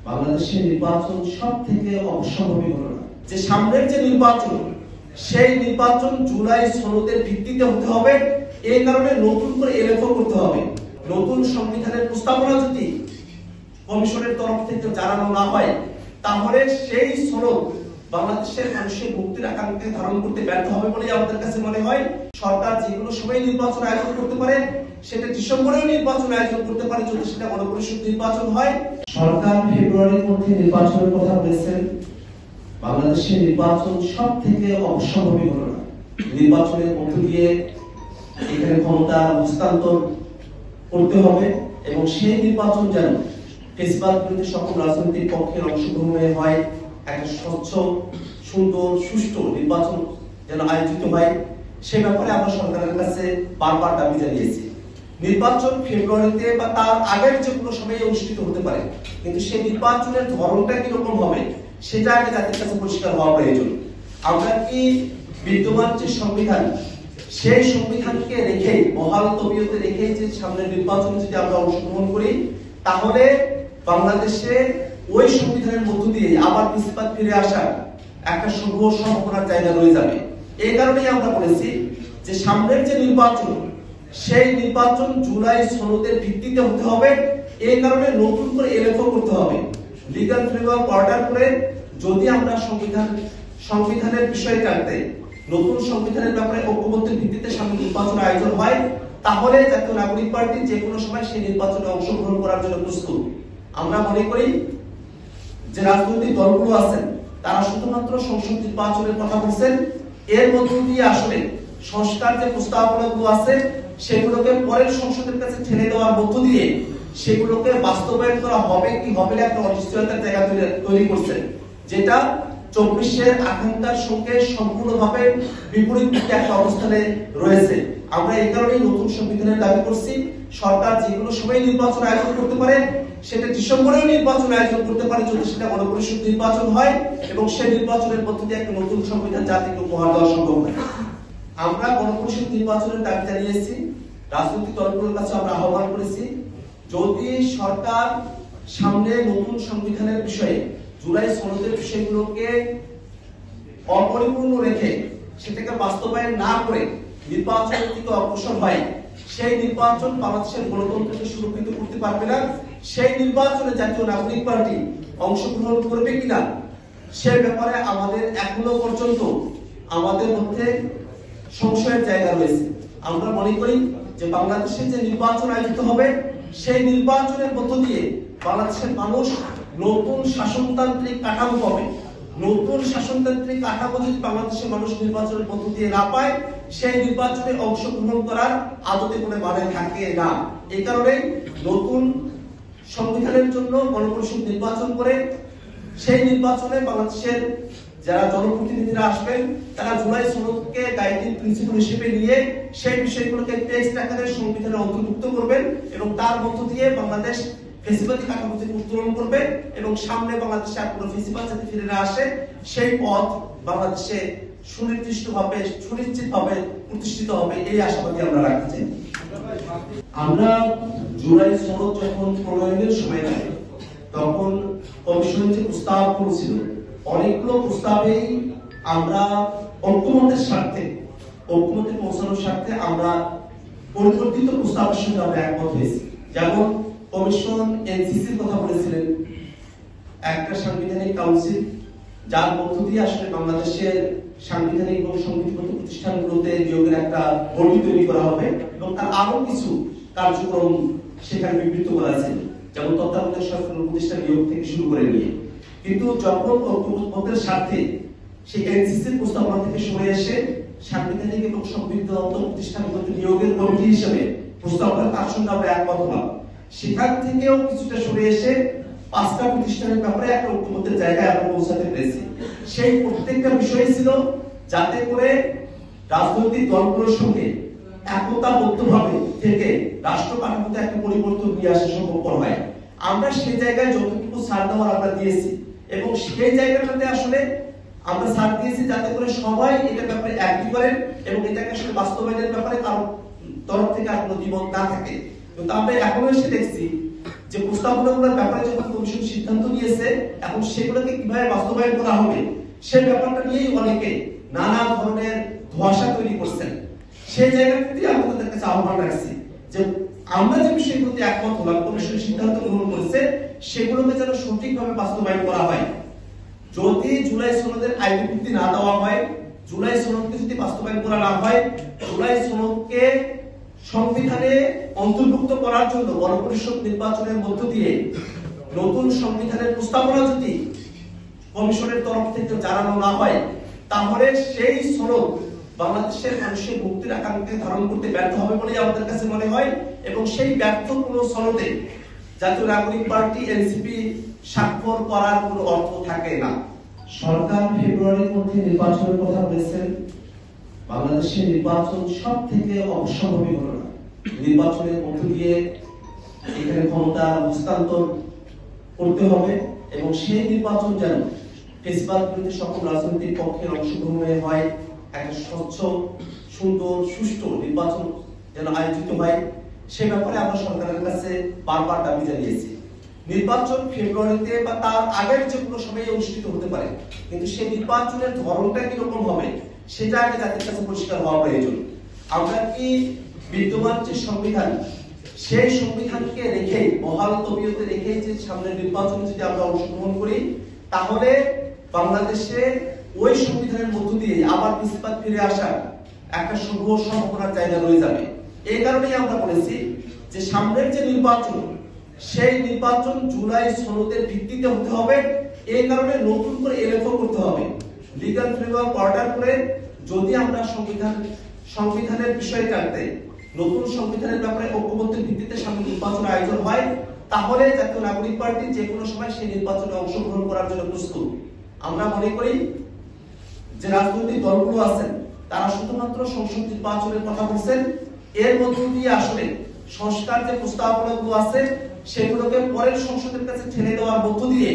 বাংলাদেশের নির্বাচন সব থেকে অবশ্যম্ভাবী ঘটনা। যে সামনের যে নির্বাচন, সেই নির্বাচন জুলাই সনদের ভিত্তিতে হতে হবে। এই কারণে নতুন করে এলএফও করতে হবে। নতুন সংবিধানের প্রস্তাবনা যদি কমিশনের তরফ থেকে জানানো না হয়, তাহলে সেই সনদ বাংলাদেশের মানুষের মুক্তির আকাঙ্ক্ষা ধারণ করতে ব্যর্থ হবে বলে আমাদের কাছে মনে হয়। সরকার যেগুলো সময় নির্বাচন আয়োজন করতে পারে, সেটা ডিসেম্বরেও নির্বাচন আয়োজন করতে পারে যদি সেটা গণপরিষদ নির্বাচন হয়। সরকার ফেব্রুয়ারির মধ্যে নির্বাচনের কথা বলেছেন। বাংলাদেশের নির্বাচন সব থেকে অবশ্যম্ভাবী ঘটনা। নির্বাচনের মধ্য দিয়ে এখানে ক্ষমতা হস্তান্তর করতে হবে এবং সেই নির্বাচন যেন ফেসিবাদ বিরোধী সকল রাজনৈতিক পক্ষের অংশগ্রহণে হয়, একটা স্বচ্ছ, সুন্দর, সুষ্ঠু নির্বাচন যেন আয়োজিত হয়, সে ব্যাপারে আমরা সরকারের কাছে বারবার দাবি জানিয়েছি। নির্বাচন ফেব্রুয়ারিতে বা তার আগের যে কোনো সময়ে অনুষ্ঠিত হতে পারে, কিন্তু সেই নির্বাচনের ধরনটা কিরকম হবে সেটা আগে জাতির কাছে পরিষ্কার হওয়া প্রয়োজন। আমরা কি বিদ্যমান যে সংবিধান, সেই সংবিধানকে রেখে, বহাল তবিয়তে রেখে যে সামনের নির্বাচনে যদি আমরা অংশগ্রহণ করি, তাহলে বাংলাদেশে ওই সংবিধানের মধ্য দিয়ে আবার ফেসিবাদ ফিরে আসার একটা শুভ সম্ভাবনার জায়গা রয়ে যাবে। এই কারণেই আমরা বলেছি যে সামনের যে নির্বাচন, সেই নির্বাচন জুলাই সনদের ভিত্তিতে হতে হবে। এই কারণে নতুন করে এলএফও করতে হবে, লিগ্যাল ফ্রেমওয়ার্ক অর্ডার করে। যদি আমরা সংবিধানের বিষয়টাতে নতুন সংবিধানের ব্যাপারে ঐক্যমত্যের ভিত্তিতে সামনে নির্বাচন আয়োজন হয়, তাহলে জাতীয় নাগরিক পার্টি যে কোনো সময় সেই নির্বাচনে অংশগ্রহণ করার জন্য প্রস্তুত। আমরা মনে করি যে রাজনৈতিক দলগুলো আছেন, তারা শুধুমাত্র সংসদ নির্বাচনের কথা বলছেন। এর মধ্য দিয়ে আসলে সংস্কার যে প্রস্তাবনাগুলো আছে, সেগুলোকে পরের সংসদের কাছে ঠেলে দেওয়ার মধ্য দিয়ে সেগুলোকে বাস্তবায়ন করা হবে কি হবে না একটা অনিশ্চয়তার জায়গা তৈরি করছেন, যেটা 24-এর আকাঙ্ক্ষার সঙ্গে সম্পূর্ণভাবে বিপরীত একটা অবস্থানে রয়েছে। আমরা এই কারণেই নতুন সংবিধানের দাবি করছি। সরকার যেগুলো সময় নির্বাচন আয়োজন করতে পারে, সেটা ডিসেম্বরেও নির্বাচন আয়োজন করতে পারে যদি সেটা গণপরিষদ নির্বাচন হয় এবং সেই নির্বাচনের মধ্য দিয়ে একটা নতুন সংবিধান জাতিকে উপহার দেওয়া সম্ভব হয়। আমরা গণপরিষদ নির্বাচনের দাবি জানিয়েছি, রাজনৈতিক দলগুলোর কাছে আমরা আহ্বান করেছি, যদি সরকার সামনে নতুন সংবিধানের বিষয়ে জুলাই সনদের বিষয়গুলোকে অপরিপূর্ণ রেখে সেটাকে বাস্তবায়ন না করে নির্বাচনের দিকে অগ্রসর হয়, সেই নির্বাচন বাংলাদেশের গণতন্ত্রকে সুরক্ষিত করতে পারবে না। সেই নির্বাচনে জাতীয় নাগরিক পার্টি অংশগ্রহণ করবে কিনা সে ব্যাপারে আমাদের এখনো পর্যন্ত আমাদের মধ্যে সংশয়ের জায়গা রয়েছে। আমরা মনে করি যে বাংলাদেশে যে নির্বাচন আয়োজিত হবে, সেই নির্বাচনের মধ্য দিয়ে বাংলাদেশের মানুষ নতুন শাসনতান্ত্রিক কাঠামো পাবে। নতুন শাসনতান্ত্রিক কাঠামো যদি বাংলাদেশের মানুষ নির্বাচনের মধ্য দিয়ে না পায়, সেই নির্বাচনে অংশগ্রহণ করার আদতে কোনো মানে থাকে না। এই কারণে নতুন সংবিধানের জন্য গণপরিষদ নির্বাচন করে সেই নির্বাচনে বাংলাদেশের যারা জনপ্রতিনিধিরা আসবেন, তারা জুলাই সনদকে গাইডিং প্রিন্সিপাল হিসেবে নিয়ে সেই বিষয়গুলোকে টেক্সট আকারে সংবিধানে অন্তর্ভুক্ত করবেন এবং তার মধ্য দিয়ে বাংলাদেশ ফেসিবাদী কাঠামো থেকে উত্তোলন করবে এবং সামনে বাংলাদেশে আর কোনো ফেসিবাদ যাতে ফিরে না আসে, সেই পথ বাংলাদেশে সুনির্দিষ্টভাবে, সুনিশ্চিতভাবে প্রতিষ্ঠিত হবে, এই আশাবাদী আমরা রাখতে চাই। আমরা জুলাই সনদ যখন প্রণয়নের সময় নেয়, তখন কমিশন যে প্রস্তাব করেছিল, অনেকগুলো প্রস্তাবেই আমরা ঐক্যমত্যের স্বার্থে, ঐক্যমত্যে পৌঁছানোর স্বার্থে আমরা পরিবর্তিত প্রস্তাবের সঙ্গে আমরা একমত হয়েছি। যেমন কমিশন এনসিসির কথা বলেছিলেন, একটা সাংবিধানিক কাউন্সিল যার মধ্য দিয়ে আসলে বাংলাদেশের সাংবিধানিক এবং সংবিধিবদ্ধ প্রতিষ্ঠানগুলোতে নিয়োগের একটা বডি তৈরি করা হবে এবং তার আরো কিছু কার্যক্রম সেখানে বিবৃত করা আছে, যেমন তত্ত্বাবধায়ক সরকার উপদেষ্টা নিয়োগ থেকে শুরু করে নিয়ে। কিন্তু যখন ঐক্যমত্যের স্বার্থে সেই এনসিসির প্রস্তাবনা থেকে সরে এসে সাংবিধানিক এবং সংবিধিবদ্ধ প্রতিষ্ঠানগুলোতে নিয়োগের কমিটি হিসেবে প্রস্তাবনা, তার সঙ্গে আমরা একমত হলাম। সেখান থেকেও কিছুটা সরে এসে 5টা প্রতিষ্ঠানের ব্যাপারে একটা ঐক্যমত্যের জায়গায় আমরা পৌঁছাতে পেরেছি। সেই প্রত্যেকটা বিষয় ছিল যাতে করে রাজনৈতিক দলগুলোর সঙ্গে একতাবদ্ধভাবে থেকে রাষ্ট্র কাঠামোতে একটা পরিবর্তন নিয়ে আসা সম্ভবপর হয়। আমরা সেই জায়গায় যতটুকু ছাড় দেওয়ার আমরা দিয়েছি এবং সেই জায়গাটাতে আসলে আমরা ছাড় দিয়েছি যাতে করে সবাই এটা ব্যাপারে অ্যাগ্রি করেন এবং এটাকে আসলে বাস্তবায়নের ব্যাপারে কারো তরফ থেকে আর কোনো দ্বিমত না থাকে। কিন্তু আমরা এখনো এসে দেখছি যে প্রস্তাবনাগুলোর ব্যাপারে যখন কমিশন সিদ্ধান্ত নিয়েছে, এখন সেগুলোকে কিভাবে বাস্তবায়ন করা হবে সে ব্যাপারটা নিয়েই অনেকে নানা ধরনের ধোঁয়াশা তৈরি করছেন। সেই জায়গা থেকে আমাদের কাছে আহ্বান রাখছি যে আমরা যে বিষয়গুলোতে একমত হলাম, কমিশন সিদ্ধান্ত গ্রহণ করেছে, সেগুলোকে যেন সঠিকভাবে বাস্তবায়ন করা হয়। যদি জুলাই সনদের আইনি ভিত্তি না দেওয়া হয়, জুলাই সনদকে যদি বাস্তবায়ন করা না হয়, জুলাই সনদকে সংবিধানে অন্তর্ভুক্ত করার জন্য গণপরিষদ নির্বাচনের মধ্য দিয়ে নতুন সংবিধানের প্রস্তাবনা যদি কমিশনের তরফ থেকে জানানো না হয়, তাহলে সেই সনদ বাংলাদেশের মানুষের মুক্তির আকাঙ্ক্ষা ধারণ করতে ব্যর্থ হবে বলে আমাদের কাছে মনে হয়। এবং সেই ব্যর্থ কোনো সনদে জাতীয় নাগরিক পার্টি এনসিপি স্বাক্ষর করার কোনো অর্থ থাকে না। সরকার ফেব্রুয়ারির মধ্যে নির্বাচনের কথা বলেছেন। বাংলাদেশের নির্বাচন সব থেকে অবশ্যম্ভাবী ঘটনা। নির্বাচনের মধ্য দিয়ে এখানে ক্ষমতা হস্তান্তর করতে হবে এবং সেই নির্বাচন যেন ফেসিবাদ বিরোধী সকল রাজনৈতিক পক্ষের অংশগ্রহণে হয়, একটা স্বচ্ছ, সুন্দর, সুষ্ঠু নির্বাচন যেন আয়োজিত হয়, সে ব্যাপারে আমরা সরকারের কাছে বারবার দাবি জানিয়েছি। নির্বাচন ফেব্রুয়ারিতে বা তার আগের যে কোনো সময়ে অনুষ্ঠিত হতে পারে, কিন্তু সেই নির্বাচনের ধরনটা কিরকম হবে সেটা আগে জাতির কাছে পরিষ্কার হওয়া প্রয়োজন। আমরা কি বিদ্যমান যে সংবিধান, সেই সংবিধানকে রেখে বহাল তবিয়তে রেখে যে সামনের নির্বাচনে যদি আমরা অংশগ্রহণ করি, তাহলে বাংলাদেশে ওই সংবিধানের মধ্য দিয়ে আবার ফেসিবাদ ফিরে আসার একটা শুভ সম্ভাবনার জায়গা রয়ে যাবে। এই কারণেই আমরা বলেছি যে সামনের যে নির্বাচন, সেই নির্বাচন জুলাই সনদের ভিত্তিতে হতে হবে। এই কারণে নতুন করে এলএফও করতে হবে, লিগ্যাল ফ্রেমওয়ার্ক অর্ডার করে। যদি আমরা সংবিধানের বিষয়টাতে নতুন সংবিধানের ব্যাপারে ঐক্যমত্যের ভিত্তিতে সামনে নির্বাচন আয়োজন হয়, তাহলে জাতীয় নাগরিক পার্টি যে কোনো সময় সেই নির্বাচনে অংশগ্রহণ করার জন্য প্রস্তুত। আমরা মনে করি যে রাজনৈতিক দলগুলো আছেন, তারা শুধুমাত্র সংসদ নির্বাচনের কথা বলছেন, এর মধ্য দিয়ে আসলে সংস্কার যে প্রস্তাবনাগুলো আছে সেগুলোকে পরের সংসদের কাছে ঠেলে দেওয়ার মধ্য দিয়ে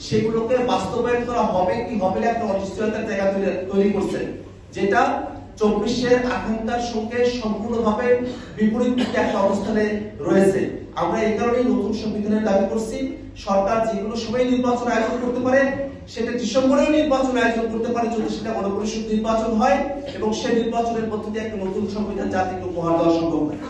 সেগুলোকে বাস্তবায়ন করা হবে কি হবে না একটা অনিশ্চয়তার জায়গা তৈরি করছে, যেটা 24-এর আকাঙ্ক্ষার সঙ্গে সম্পূর্ণভাবে বিপরীত একটা অবস্থানে রয়েছে। আমরা এই কারণেই নতুন সংবিধানের দাবি করছি। সরকার যেগুলো সময় নির্বাচন আয়োজন করতে পারে, সেটা ডিসেম্বরেও নির্বাচন আয়োজন করতে পারে যদি সেটা গণপরিষদ নির্বাচন হয় এবং সেই নির্বাচনের মধ্য দিয়ে একটা নতুন সংবিধান জাতিকে উপহার দেওয়া সম্ভব হয়।